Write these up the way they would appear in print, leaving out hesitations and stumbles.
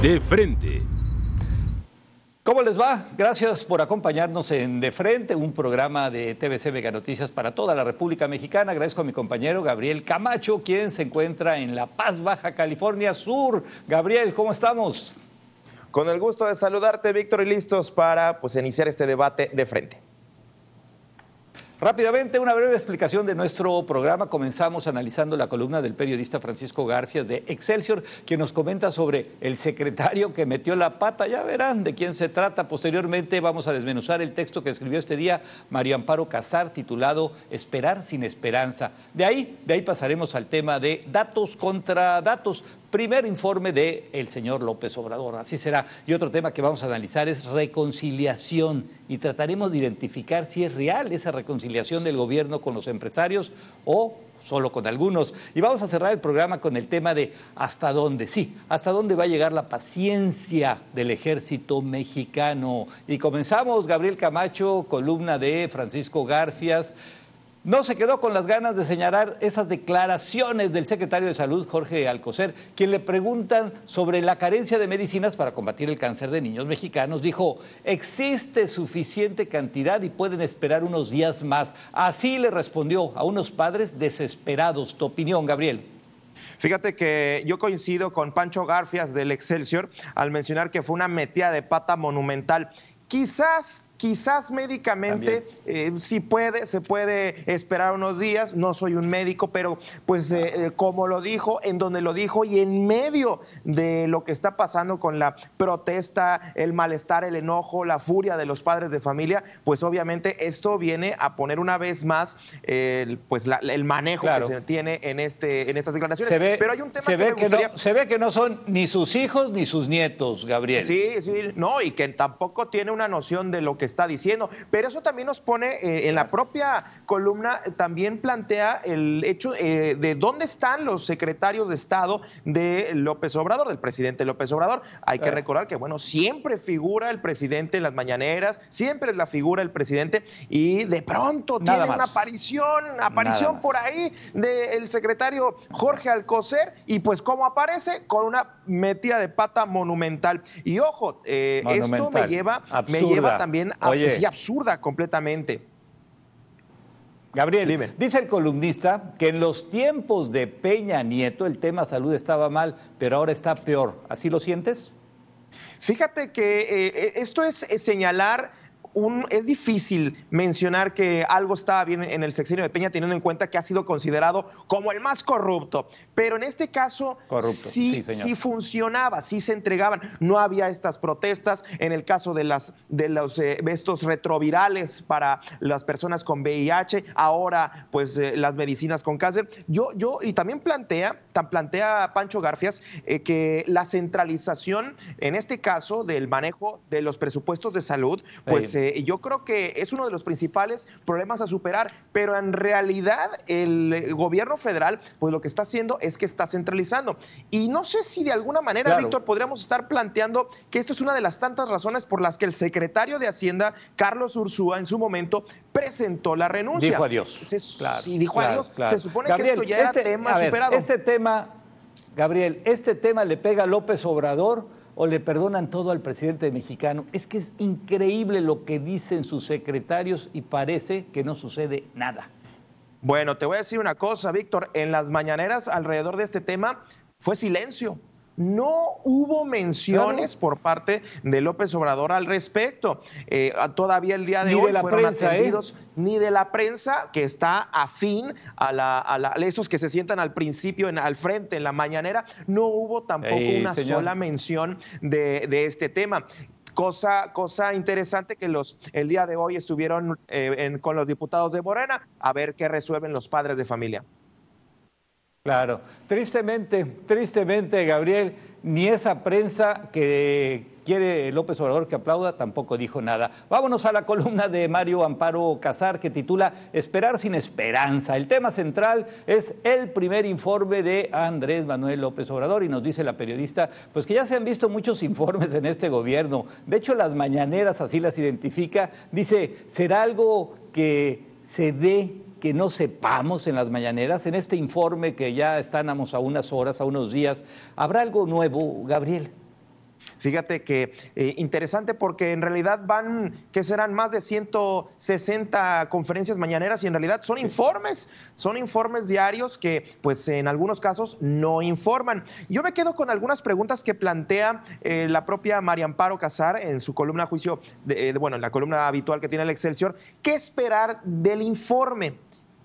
De Frente. ¿Cómo les va? Gracias por acompañarnos en De Frente, un programa de TVC Mega Noticias para toda la República Mexicana. Agradezco a mi compañero Gabriel Camacho, quien se encuentra en La Paz, Baja California Sur. Gabriel, ¿cómo estamos? Con el gusto de saludarte, Víctor, y listos para iniciar este debate de frente. Rápidamente, una breve explicación de nuestro programa. Comenzamos analizando la columna del periodista Francisco Garfias de Excelsior, quien nos comenta sobre el secretario que metió la pata. Ya verán de quién se trata. Posteriormente vamos a desmenuzar el texto que escribió este día Mario Amparo Casar, titulado Esperar sin esperanza. De ahí pasaremos al tema de datos contra datos. Primer informe del señor López Obrador, así será. Y otro tema que vamos a analizar es reconciliación y trataremos de identificar si es real esa reconciliación del gobierno con los empresarios o solo con algunos. Y vamos a cerrar el programa con el tema de hasta dónde, hasta dónde va a llegar la paciencia del ejército mexicano. Y comenzamos, Gabriel Camacho, columna de Francisco Garfias. No se quedó con las ganas de señalar esas declaraciones del secretario de Salud, Jorge Alcocer, quien le preguntan sobre la carencia de medicinas para combatir el cáncer de niños mexicanos. Dijo, existe suficiente cantidad y pueden esperar unos días más. Así le respondió a unos padres desesperados. Tu opinión, Gabriel. Fíjate que yo coincido con Pancho Garfias del Excelsior al mencionar que fue una metida de pata monumental. Quizás médicamente sí se puede esperar unos días, no soy un médico, pero como lo dijo, en donde lo dijo y en medio de lo que está pasando con la protesta, el malestar, el enojo, la furia de los padres de familia, pues obviamente esto viene a poner una vez más el manejo que se tiene en estas declaraciones. Pero hay un tema se ve que no son ni sus hijos ni sus nietos, Gabriel. Sí, no, y que tampoco tiene una noción de lo que está diciendo, pero eso también nos pone en la propia columna, también plantea el hecho de dónde están los secretarios de Estado de López Obrador, del presidente López Obrador. Hay que recordar que, siempre figura el presidente en las mañaneras, siempre es la figura del presidente y de pronto tiene una aparición por ahí del secretario Jorge Alcocer y ¿cómo aparece? Con una metida de pata monumental. Y ojo, esto me lleva también a absurda completamente. Gabriel, dime. Dice el columnista que en los tiempos de Peña Nieto el tema salud estaba mal, pero ahora está peor. ¿Así lo sientes? Fíjate que esto es señalar. Es difícil mencionar que algo estaba bien en el sexenio de Peña teniendo en cuenta que ha sido considerado como el más corrupto, pero en este caso sí funcionaba, sí se entregaban, no había estas protestas. En el caso de estos retrovirales para las personas con VIH, ahora las medicinas con cáncer. Y también plantea Pancho Garfias que la centralización en este caso del manejo de los presupuestos de salud, yo creo que es uno de los principales problemas a superar, pero en realidad el gobierno federal lo que está haciendo es que está centralizando. Y no sé si de alguna manera, Víctor, podríamos estar planteando que esto es una de las tantas razones por las que el secretario de Hacienda, Carlos Ursúa, en su momento presentó la renuncia. Dijo adiós. Dijo adiós. Se supone Gabriel, que esto ya era tema superado. Gabriel, ¿este tema le pega a López Obrador o le perdonan todo al presidente mexicano? Es que es increíble lo que dicen sus secretarios y parece que no sucede nada. Bueno, te voy a decir una cosa, Víctor. En las mañaneras alrededor de este tema fue silencio. No hubo menciones por parte de López Obrador al respecto. Todavía el día de hoy fueron atendidos ni de la prensa, que está afín a estos que se sientan al principio, al frente, en la mañanera. No hubo tampoco una sola mención de este tema. Cosa interesante que el día de hoy estuvieron con los diputados de Morena a ver qué resuelven los padres de familia. Claro, tristemente, Gabriel, ni esa prensa que quiere López Obrador que aplauda tampoco dijo nada. Vámonos a la columna de Mario Amparo Casar, que titula Esperar sin esperanza. El tema central es el primer informe de Andrés Manuel López Obrador y nos dice la periodista que ya se han visto muchos informes en este gobierno. De hecho, las mañaneras así las identifica. Dice, ¿será algo que se dé que no sepamos en las mañaneras? En este informe que ya estamos a unas horas, a unos días, ¿habrá algo nuevo, Gabriel? Fíjate que interesante porque en realidad van, ¿qué serán? Más de 160 conferencias mañaneras y en realidad son informes diarios que pues en algunos casos no informan. Yo me quedo con algunas preguntas que plantea la propia María Amparo Casar en su columna juicio, en la columna habitual que tiene el Excelsior. ¿Qué esperar del informe?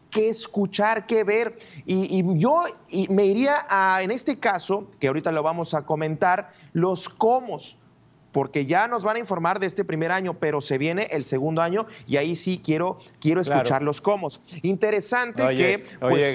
¿Qué escuchar, qué ver? Yo me iría en este caso, que ahorita lo vamos a comentar, los cómo, porque ya nos van a informar de este primer año, pero se viene el segundo año y ahí sí quiero escuchar los cómo. Interesante que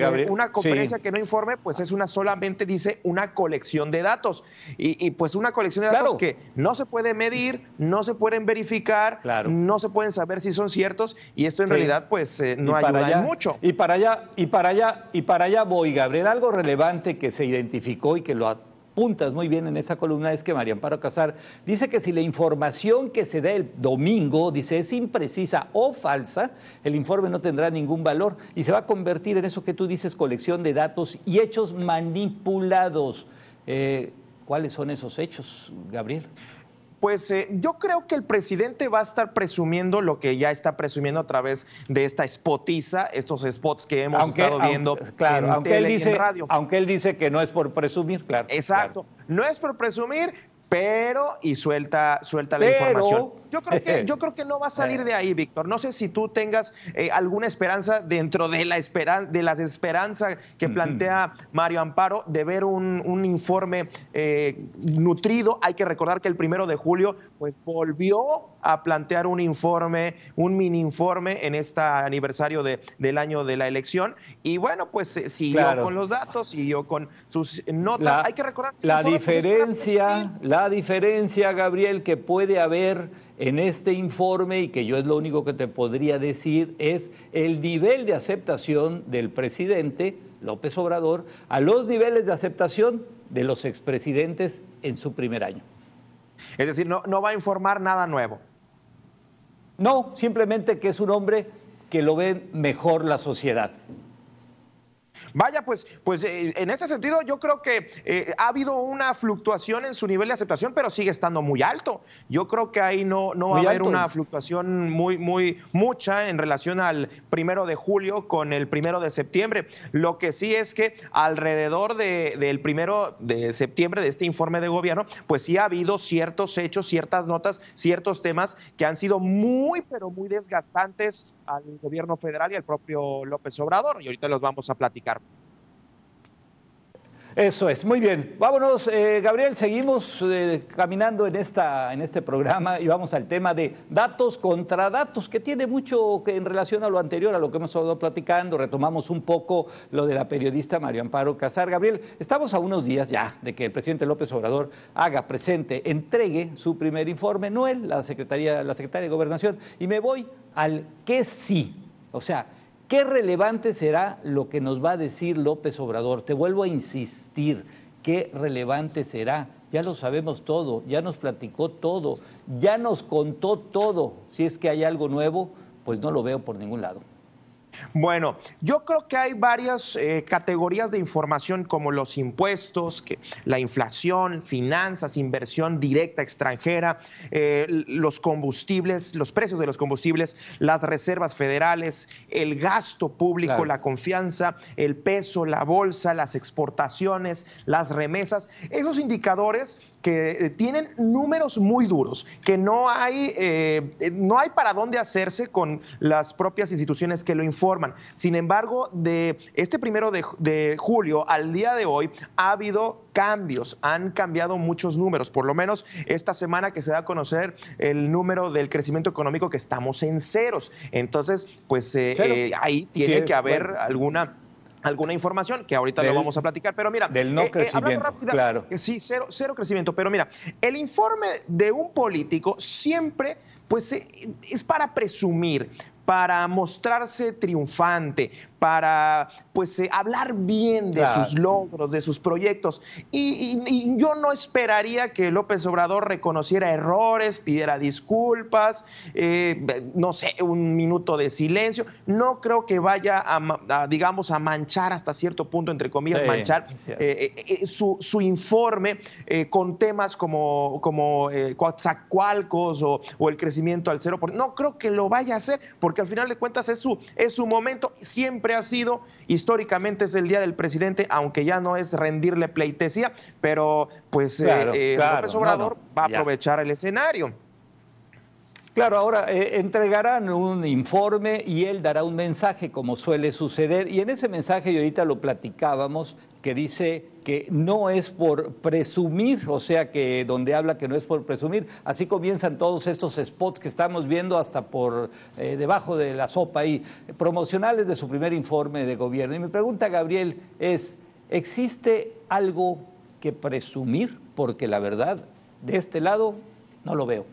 Gabriel, una conferencia que no informe, pues es solamente dice una colección de datos y pues una colección de datos que no se puede medir, no se pueden verificar, no se pueden saber si son ciertos y esto en realidad pues no ayuda en mucho. Y para allá voy, Gabriel. Algo relevante que se identificó y que lo apuntas muy bien en esa columna es que María Amparo Casar dice que si la información que se da el domingo, dice, es imprecisa o falsa, el informe no tendrá ningún valor y se va a convertir en eso que tú dices, colección de datos y hechos manipulados. ¿Cuáles son esos hechos, Gabriel? Pues yo creo que el presidente va a estar presumiendo lo que ya está presumiendo a través de esta spotiza, estos spots que hemos estado viendo en tele y en radio. Aunque él dice que no es por presumir, claro. Exacto, no es por presumir, pero suelta la información. Yo creo que no va a salir de ahí, Víctor. No sé si tú tengas alguna esperanza dentro de la desesperanza que plantea Mario Amparo de ver un informe nutrido. Hay que recordar que el 1 de julio pues volvió a plantear un informe, un mini informe en este aniversario del año de la elección. Y bueno, pues siguió con los datos, siguió con sus notas. Hay que recordar que la diferencia, Gabriel, que puede haber en este informe y que yo es lo único que te podría decir es el nivel de aceptación del presidente López Obrador a los niveles de aceptación de los expresidentes en su primer año. Es decir, no va a informar nada nuevo. No, simplemente que es un hombre que lo ve mejor la sociedad. Vaya, pues en ese sentido yo creo que ha habido una fluctuación en su nivel de aceptación, pero sigue estando muy alto. Yo creo que ahí no va a haber una fluctuación mucha en relación al 1 de julio con el 1 de septiembre. Lo que sí es que alrededor del 1 de septiembre de este informe de gobierno, pues sí ha habido ciertos hechos, ciertas notas, ciertos temas que han sido pero muy desgastantes al gobierno federal y al propio López Obrador. Y ahorita los vamos a platicar. Eso es, muy bien. Vámonos, Gabriel, seguimos caminando en este programa y vamos al tema de datos contra datos, que tiene mucho que en relación a lo anterior, a lo que hemos estado platicando. Retomamos un poco lo de la periodista María Amparo Casar. Gabriel, estamos a unos días ya de que el presidente López Obrador entregue su primer informe, no él, la secretaria de Gobernación, y me voy al qué sí, o sea, ¿qué relevante será lo que nos va a decir López Obrador? Te vuelvo a insistir, ¿qué relevante será? Ya lo sabemos todo, ya nos platicó todo, ya nos contó todo. Si es que hay algo nuevo, pues no lo veo por ningún lado. Bueno, yo creo que hay varias categorías de información como los impuestos, la inflación, finanzas, inversión directa extranjera, los combustibles, los precios de los combustibles, las reservas federales, el gasto público, la confianza, el peso, la bolsa, las exportaciones, las remesas, esos indicadores que tienen números muy duros, que no hay para dónde hacerse con las propias instituciones que lo informan. Sin embargo, de este 1 de julio al día de hoy ha habido cambios, han cambiado muchos números, por lo menos esta semana que se da a conocer el número del crecimiento económico que estamos en ceros. Entonces, pues ahí tiene que haber alguna información que ahorita lo vamos a platicar, pero mira, del no crecimiento, claro. Sí, cero crecimiento, pero mira, el informe de un político siempre pues es para presumir, para mostrarse triunfante, para pues hablar bien de sus logros, de sus proyectos. Y yo no esperaría que López Obrador reconociera errores, pidiera disculpas, no sé, un minuto de silencio. No creo que vaya digamos, a manchar hasta cierto punto, entre comillas, manchar su informe con temas como Coatzacoalcos o el crecimiento al 0%. No creo que lo vaya a hacer, porque al final de cuentas es su momento. Siempre ha sido, históricamente es el día del presidente, aunque ya no es rendirle pleitesía, pero pues López Obrador va a aprovechar el escenario. Claro, ahora entregarán un informe y él dará un mensaje, como suele suceder, y en ese mensaje, y ahorita lo platicábamos, que dice que no es por presumir, o sea, que donde habla que no es por presumir, así comienzan todos estos spots que estamos viendo hasta por debajo de la sopa ahí, promocionales de su primer informe de gobierno. Y mi pregunta, Gabriel, es, ¿existe algo que presumir? Porque la verdad, de este lado, no lo veo.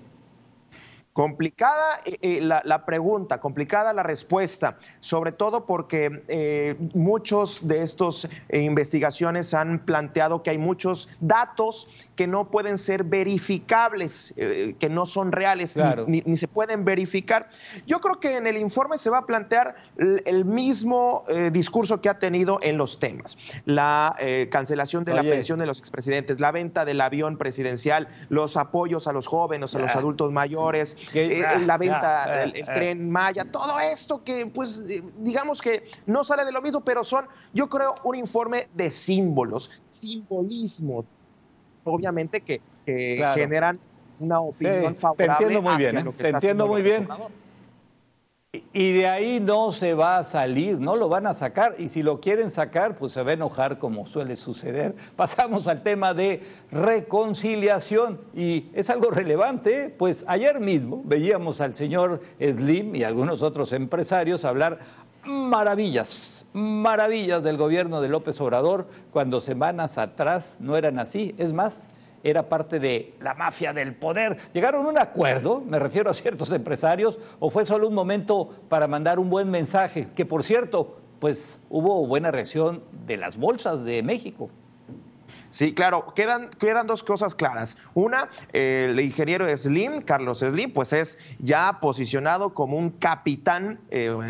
Complicada la pregunta, complicada la respuesta, sobre todo porque muchos de estas investigaciones han planteado que hay muchos datos que no pueden ser verificables, que no son reales, ni se pueden verificar. Yo creo que en el informe se va a plantear el mismo discurso que ha tenido en los temas. La cancelación de la pensión de los expresidentes, la venta del avión presidencial, los apoyos a los jóvenes, a los adultos mayores, la venta, el Tren Maya, todo esto que, pues, digamos que no sale de lo mismo, pero son, yo creo, un informe de símbolos, simbolismos, obviamente que generan una opinión favorable. Te entiendo muy bien, te entiendo muy bien. Y de ahí no se va a salir, no lo van a sacar, y si lo quieren sacar, pues se va a enojar, como suele suceder. Pasamos al tema de reconciliación, y es algo relevante, pues ayer mismo veíamos al señor Slim y algunos otros empresarios hablar maravillas del gobierno de López Obrador, cuando semanas atrás no eran así. Es más, era parte de la mafia del poder. ¿Llegaron a un acuerdo, me refiero a ciertos empresarios, o fue solo un momento para mandar un buen mensaje? Que, por cierto, pues hubo buena reacción de las bolsas de México. Sí, claro, quedan dos cosas claras. Una, el ingeniero Slim, Carlos Slim, pues es ya posicionado como un capitán,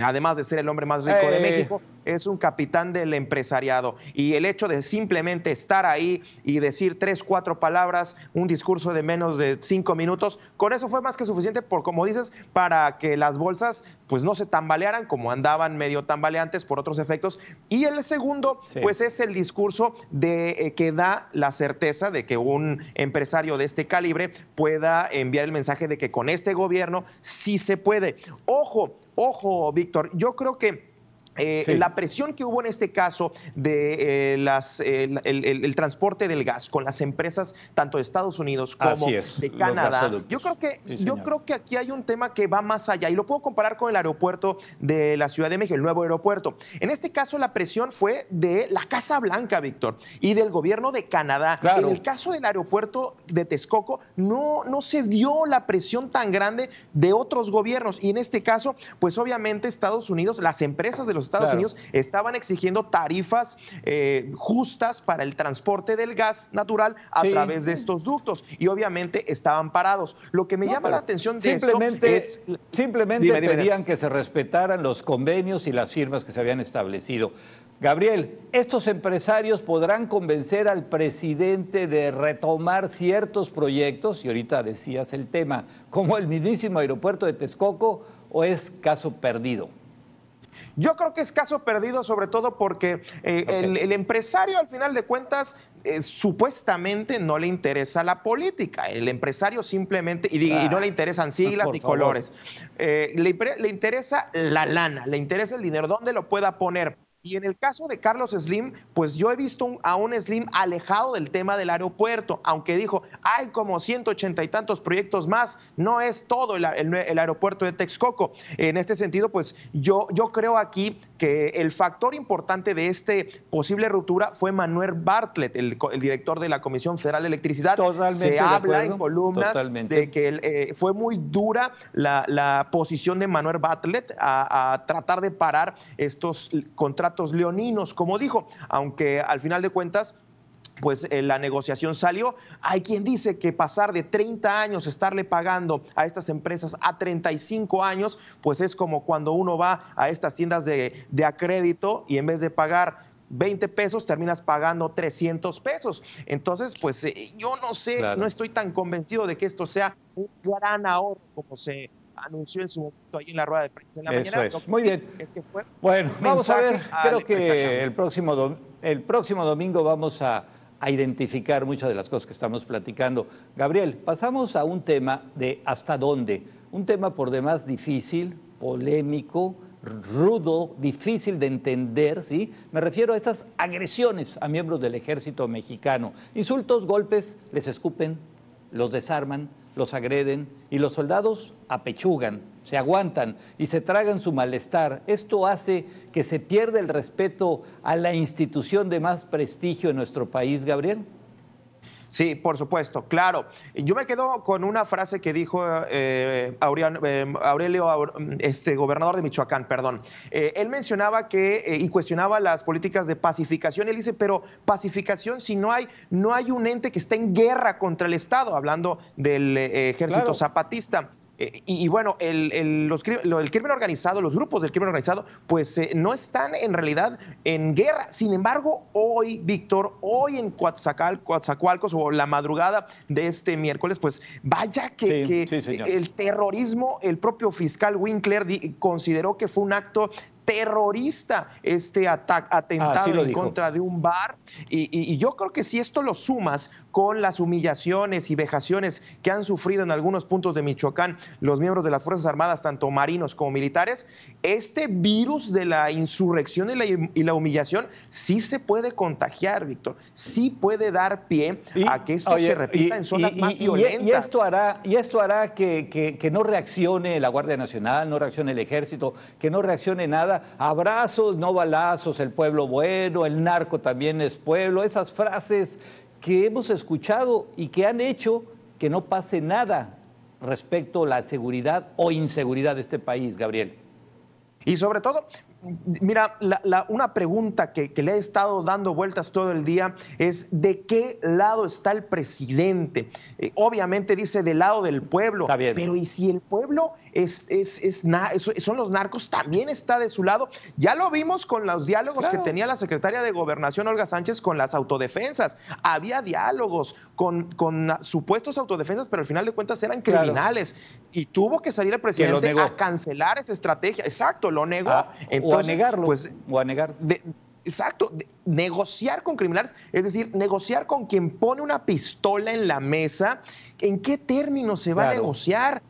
además de ser el hombre más rico de México, es un capitán del empresariado. Y el hecho de simplemente estar ahí y decir 3, 4 palabras, un discurso de menos de 5 minutos, con eso fue más que suficiente, como dices, para que las bolsas pues no se tambalearan, como andaban medio tambaleantes por otros efectos. Y el segundo, pues es el discurso que da la certeza de que un empresario de este calibre pueda enviar el mensaje de que con este gobierno sí se puede. Ojo, Víctor, yo creo que la presión que hubo en este caso de el transporte del gas con las empresas tanto de Estados Unidos como de Canadá, yo creo que aquí hay un tema que va más allá, y lo puedo comparar con el aeropuerto de la Ciudad de México, el nuevo aeropuerto. En este caso la presión fue de la Casa Blanca, Víctor, y del gobierno de Canadá. En el caso del aeropuerto de Texcoco no se dio la presión tan grande de otros gobiernos, y en este caso pues obviamente Estados Unidos, las empresas de los Estados Unidos estaban exigiendo tarifas justas para el transporte del gas natural a través de estos ductos, y obviamente estaban parados. Lo que me llama la atención de esto es... Simplemente pedían que se respetaran los convenios y las firmas que se habían establecido. Gabriel, ¿estos empresarios podrán convencer al presidente de retomar ciertos proyectos? Y ahorita decías el tema, como el mismísimo aeropuerto de Texcoco, ¿o es caso perdido? Yo creo que es caso perdido, sobre todo porque el empresario, al final de cuentas, supuestamente no le interesa la política. El empresario simplemente, y no le interesan siglas ni colores, le interesa la lana, le interesa el dinero, dónde lo pueda poner. Y en el caso de Carlos Slim, pues yo he visto a un Slim alejado del tema del aeropuerto, aunque dijo, hay como 180 y tantos proyectos más, no es todo el aeropuerto de Texcoco. En este sentido, pues yo creo aquí que el factor importante de este posible ruptura fue Manuel Bartlett, el director de la Comisión Federal de Electricidad. Totalmente Se habla acuerdo, en columnas totalmente. de que fue muy dura la posición de Manuel Bartlett a tratar de parar estos contratos leoninos, como dijo, aunque al final de cuentas pues la negociación salió. Hay quien dice que pasar de 30 años estarle pagando a estas empresas a 35 años, pues es como cuando uno va a estas tiendas de a crédito y en vez de pagar 20 pesos, terminas pagando 300 pesos. Entonces, pues yo no sé, claro, no estoy tan convencido de que esto sea un gran ahorro como se anunció en su momento ahí en la rueda de prensa en la mañana. Eso es, muy bien. Es que fue bueno, vamos a ver, creo que el próximo domingo vamos a identificar muchas de las cosas que estamos platicando. Gabriel, pasamos a un tema de hasta dónde, un tema por demás difícil, polémico, rudo, difícil de entender, ¿sí? Me refiero a esas agresiones a miembros del ejército mexicano. Insultos, golpes, les escupen, los desarman, los agreden y los soldados apechugan, se aguantan y se tragan su malestar. Esto hace que se pierda el respeto a la institución de más prestigio en nuestro país, Gabriel. Sí, por supuesto, claro. Yo me quedo con una frase que dijo Aurelio, gobernador de Michoacán, perdón. Él mencionaba que y cuestionaba las políticas de pacificación. Él dice, pero pacificación si no hay un ente que esté en guerra contra el Estado, hablando del ejército claro. zapatista. Y bueno, el crimen organizado, los grupos del crimen organizado, pues no están en realidad en guerra. Sin embargo, hoy, Víctor, hoy en Coatzacoalcos o la madrugada de este miércoles, pues vaya que el terrorismo, el propio fiscal Winkler consideró que fue un acto terrorista este atentado en contra de un bar y yo creo que si esto lo sumas con las humillaciones y vejaciones que han sufrido en algunos puntos de Michoacán los miembros de las Fuerzas Armadas, tanto marinos como militares, este virus de la insurrección y la humillación sí se puede contagiar, Víctor, sí puede dar pie a que esto se repita en zonas más violentas. Y esto hará que no reaccione la Guardia Nacional, no reaccione el Ejército, que no reaccione nada. Abrazos, no balazos, el pueblo bueno, el narco también es pueblo, esas frases que hemos escuchado y que han hecho que no pase nada respecto a la seguridad o inseguridad de este país, Gabriel. Y sobre todo, mira, una pregunta que le he estado dando vueltas todo el día es ¿de qué lado está el presidente? Obviamente dice del lado del pueblo, pero ¿y si el pueblo son los narcos, también está de su lado? Ya lo vimos con los diálogos que tenía la secretaria de Gobernación, Olga Sánchez, con las autodefensas. Había diálogos con supuestos autodefensas, pero al final de cuentas eran criminales. Y tuvo que salir el presidente a cancelar esa estrategia. Exacto, lo negó. Entonces, o a negarlo, pues, o a negar. Exacto, negociar con criminales, es decir, negociar con quien pone una pistola en la mesa. ¿En qué términos se va a negociar?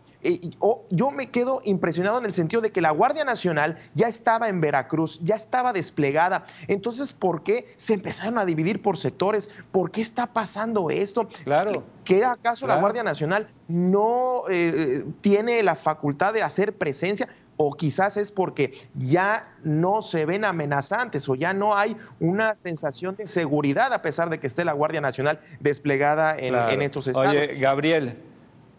Yo me quedo impresionado en el sentido de que la Guardia Nacional ya estaba en Veracruz, ya estaba desplegada. Entonces, ¿por qué se empezaron a dividir por sectores? ¿Por qué está pasando esto? Claro. ¿Que acaso la Guardia Nacional no tiene la facultad de hacer presencia? O quizás es porque ya no se ven amenazantes o ya no hay una sensación de seguridad a pesar de que esté la Guardia Nacional desplegada en estos estados. Oye, Gabriel,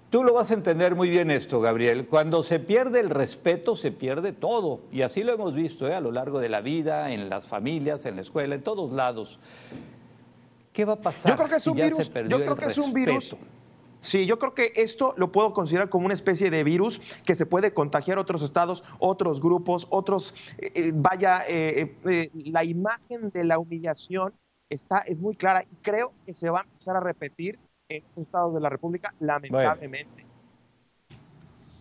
tú lo vas a entender muy bien esto, Gabriel. Cuando se pierde el respeto, se pierde todo. Y así lo hemos visto a lo largo de la vida, en las familias, en la escuela, en todos lados. ¿Qué va a pasar? Yo creo que es un virus. Yo creo que es un virus. Sí, yo creo que esto lo puedo considerar como una especie de virus que se puede contagiar a otros estados, otros grupos, otros. La imagen de la humillación es muy clara y creo que se va a empezar a repetir en los estados de la República, lamentablemente. Bueno.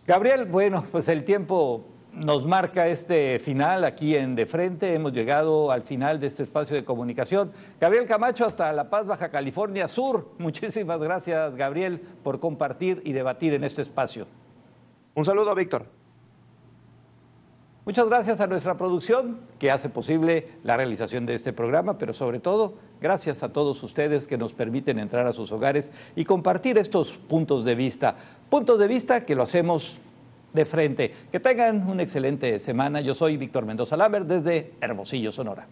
Gabriel, bueno, pues el tiempo nos marca este final aquí en De Frente. Hemos llegado al final de este espacio de comunicación. Gabriel Camacho, hasta La Paz, Baja California Sur. Muchísimas gracias, Gabriel, por compartir y debatir en este espacio. Un saludo, Víctor. Muchas gracias a nuestra producción que hace posible la realización de este programa, pero sobre todo, gracias a todos ustedes que nos permiten entrar a sus hogares y compartir estos puntos de vista que lo hacemos de frente. Que tengan una excelente semana. Yo soy Víctor Mendoza Lambert desde Hermosillo, Sonora.